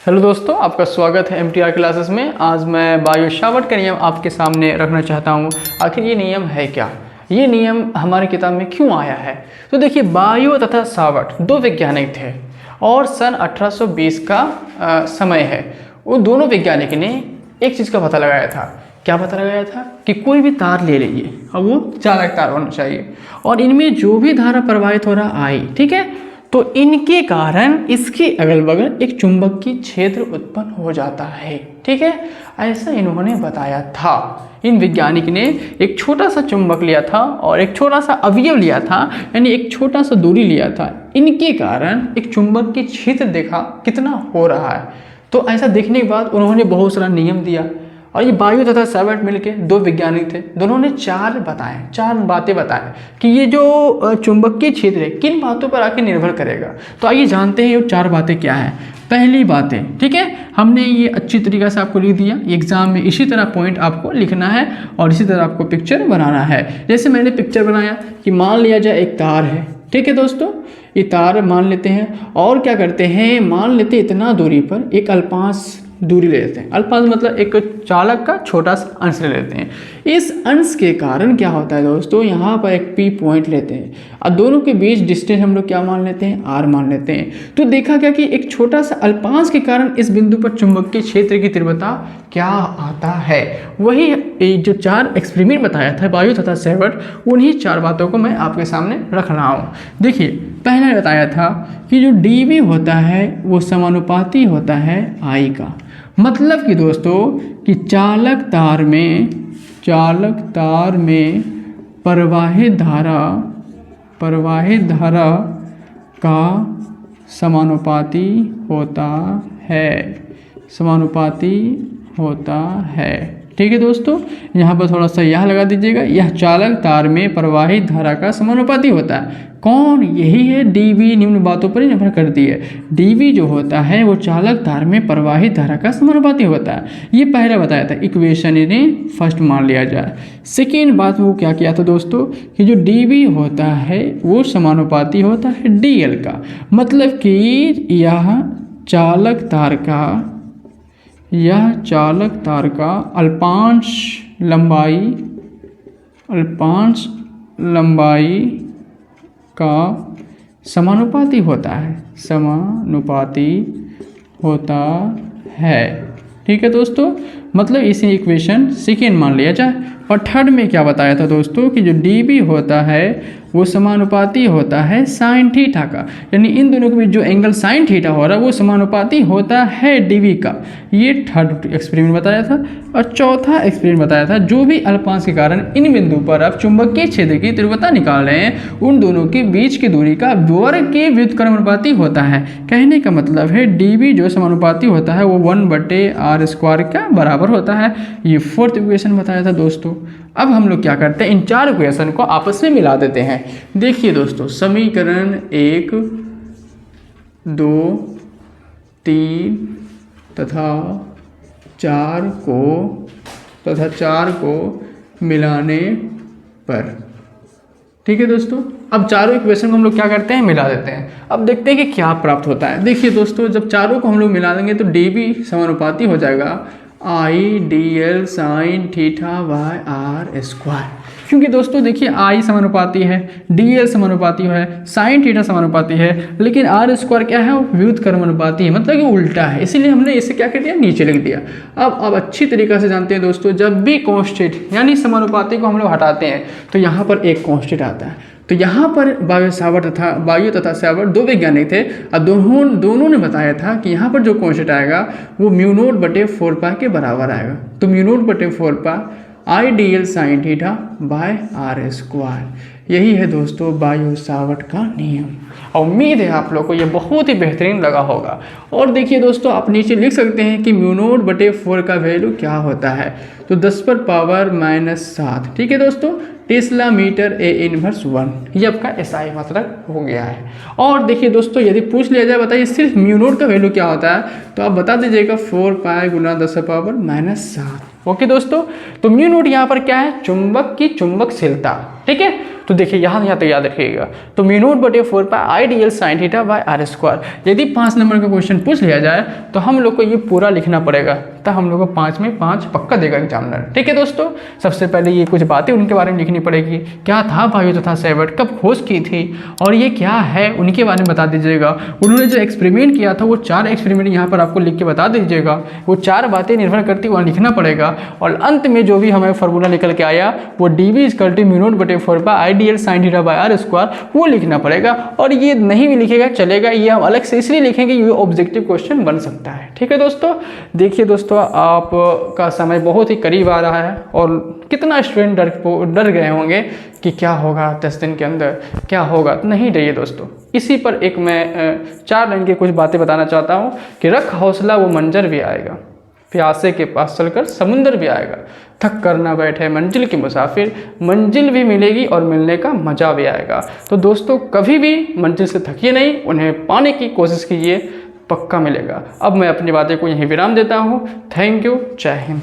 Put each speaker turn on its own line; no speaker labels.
Hello दोस्तों, आपका स्वागत है MTR क्लासेस में। आज मैं बायो सावर्ट का नियम आपके सामने रखना चाहता हूँ। आखिर ये नियम है क्या, ये नियम हमारी किताब में क्यों आया है। तो देखिए, बायो तथा सावर्ट दो वैज्ञानिक थे और सन 1820 का समय है। वो दोनों वैज्ञानिक ने एक चीज़ का पता लगाया था। क्या पता लगाया था कि कोई भी तार ले लीजिए और वो चालक तार होना चाहिए और इनमें जो भी धारा प्रवाहित हो रहा आई, ठीक है, तो इनके कारण इसके अगल बगल एक चुंबकीय क्षेत्र उत्पन्न हो जाता है। ठीक है, ऐसा इन्होंने बताया था। इन वैज्ञानिक ने एक छोटा सा चुंबक लिया था और एक छोटा सा अवयव लिया था, यानी एक छोटा सा दूरी लिया था। इनके कारण एक चुंबकीय क्षेत्र देखा कितना हो रहा है। तो ऐसा देखने के बाद उन्होंने बहुत सारा नियम दिया और ये बायो तथा सावर्ट मिलके दो वैज्ञानिक थे, दोनों ने चार बातें बताएं कि ये जो चुंबकीय क्षेत्र है किन बातों पर आके निर्भर करेगा। तो आइए जानते हैं ये चार बातें क्या है। पहली बातें, ठीक है, हमने ये अच्छी तरीके से आपको लिख दिया। एग्जाम में इसी तरह पॉइंट आपको लिखना है और इसी तरह आपको पिक्चर बनाना है। जैसे मैंने पिक्चर बनाया कि मान लिया जाए एक तार है, ठीक है दोस्तों, ये तार मान लेते हैं और क्या करते हैं, मान लेते हैं इतना दूरी पर एक अल्पांश दूरी ले लेते हैं। अल्पांश मतलब एक चालक का छोटा सा अंश ले लेते हैं। इस अंश के कारण क्या होता है दोस्तों, यहाँ पर एक P पॉइंट लेते हैं और दोनों के बीच डिस्टेंस हम लोग क्या मान लेते हैं, R मान लेते हैं। तो देखा क्या कि एक छोटा सा अल्पांश के कारण इस बिंदु पर चुंबकीय क्षेत्र की तीव्रता क्या आता है। वही जो चार एक्सपेरिमेंट बताया था बायो तथा सावर्ट, उन्हीं चार बातों को मैं आपके सामने रख रहा हूँ। देखिए, पहला बताया था कि जो dV होता है वो समानुपाती होता है I का। मतलब कि दोस्तों कि चालक तार में प्रवाहित धारा का समानुपाती होता है। ठीक है दोस्तों, यहाँ पर थोड़ा सा यह लगा दीजिएगा, यह चालक तार में प्रवाहित धारा का समानुपाती होता है। कौन, यही है dV। निम्न बातों पर ही निर्भर करती है। dV जो होता है वो चालक तार में प्रवाहित धारा का समानुपाती होता है। ये पहला बताया था, इक्वेशन इन्हें फर्स्ट मान लिया जाए। सेकेंड बात वो क्या किया था दोस्तों कि जो dV होता है वो समानुपाती होता है dl का। मतलब कि यह चालक तार का अल्पांश लंबाई का समानुपाती होता है। ठीक है दोस्तों, मतलब इसे इक्वेशन सेकेंड मान लिया जाए। और थर्ड में क्या बताया था दोस्तों कि जो dB होता है वो समानुपाती होता है साइन थीटा का, यानी इन दोनों के बीच जो एंगल साइन थीटा हो रहा है वो समानुपाती होता है dV का। ये थर्ड एक्सपेरिमेंट बताया था। और चौथा एक्सपेरिमेंट बताया था, जो भी अल्पांश के कारण इन बिंदु पर आप चुंबकीय क्षेत्र की तीव्रता निकाल रहे हैं उन दोनों के बीच की दूरी का वर्ग के व्युत्क्रमानुपाती होता है। कहने का मतलब है dV जो समानुपाती होता है वो 1/r² का बराबर होता है। ये फोर्थ इक्वेशन बताया था दोस्तों। अब हम लोग क्या करते हैं, इन चार इक्वेशन को आपस में मिला देते हैं। देखिए दोस्तों, समीकरण 1, 2, 3 तथा 4 को मिलाने पर, ठीक है दोस्तों, अब चारों इक्वेशन को हम लोग क्या करते हैं, मिला देते हैं। अब देखते हैं कि क्या प्राप्त होता है। देखिए दोस्तों, जब चारों को हम लोग मिला देंगे तो dV समानुपाती हो जाएगा I dl sign theta bye r²। क्योंकि दोस्तों देखिए, I समानुपाती है, dl समानुपाती है, साइन थीटा समानुपाती है, लेकिन r² क्या है, व्युत्क्रमानुपाती है, मतलब कि उल्टा है। इसीलिए हमने इसे क्या कर दिया, नीचे लिख दिया। अब अच्छी तरीके से जानते हैं दोस्तों, जब भी कांस्टेंट यानी समानुपाती को हम लोग हटाते हैं तो यहाँ पर एक कांस्टेंट आता है। तो यहाँ पर बायो तथा सावर्ट दो वैज्ञानिक थे और दोनों ने बताया था कि यहाँ पर जो कांस्टेंट आएगा वो μ0/4π के बराबर आएगा। तो μ0/4π I dl sign theta bye r²। यही है दोस्तों बायो सावर्ट का नियम। और उम्मीद है आप लोग को ये बहुत ही बेहतरीन लगा होगा। और देखिए दोस्तों, आप नीचे लिख सकते हैं कि μ0/4 का वैल्यू क्या होता है, तो 10⁻⁻7। ठीक है दोस्तों, टेस्ला मीटर A−1। ये आपका SI मतलब हो गया है। और देखिए दोस्तों, यदि पूछ लिया जाए बताइए सिर्फ μ0 का वैल्यू क्या होता है, तो आप बता दीजिएगा 4π × 10⁻⁷। ओके दोस्तों, तो μ0 यहाँ पर क्या है, चुंबक की चुंबकशीलता। ठीक है, तो देखिए यहाँ तो याद रखिएगा, तो म्यू नॉट बटे 4 pi ideal sine theta by R square. यदि 5 नंबर का क्वेश्चन पूछ लिया जाए तो हम लोग को ये पूरा लिखना पड़ेगा, तो हम लोग को 5 में 5 पक्का देगा एग्जामिनर। ठीक है दोस्तों, सबसे पहले ये कुछ बातें उनके बारे में लिखनी पड़ेगी, क्या था बायो तथा सैवर्ट, कब खोज की थी और ये क्या है उनके बारे में बता दीजिएगा। उन्होंने जो एक्सपेरिमेंट किया था वो 4 एक्सपेरिमेंट यहाँ पर आपको लिख के बता दीजिएगा, वो 4 बातें निर्भर करती वहाँ लिखना पड़ेगा। और अंत में जो भी हमें फार्मूला निकल के आया वो dv = म्यू नॉट बटे 4 pi ideal sine theta by R square, वो लिखना पड़ेगा। और ये नहीं भी लिखेगा चलेगा, ये हम अलग से इसलिए लिखेंगे ये ऑब्जेक्टिव क्वेश्चन बन सकता है। ठीक है दोस्तों, देखिए दोस्तों आपका समय बहुत ही करीब आ रहा है और कितना स्टूडेंट डर गए होंगे कि क्या होगा 10 दिन के अंदर क्या होगा। तो नहीं डरिए दोस्तों, इसी पर एक मैं 4 लाइन की कुछ बातें बताना चाहता हूँ कि रख हौसला वो मंजर भी आएगा, प्यासे के पास चलकर समुंदर भी आएगा, थक कर ना बैठे मंजिल के मुसाफिर, मंजिल भी मिलेगी और मिलने का मज़ा भी आएगा। तो दोस्तों कभी भी मंजिल से थकिए नहीं, उन्हें पाने की कोशिश कीजिए, पक्का मिलेगा। अब मैं अपनी बातें को यहीं विराम देता हूँ। थैंक यू, जय हिंद।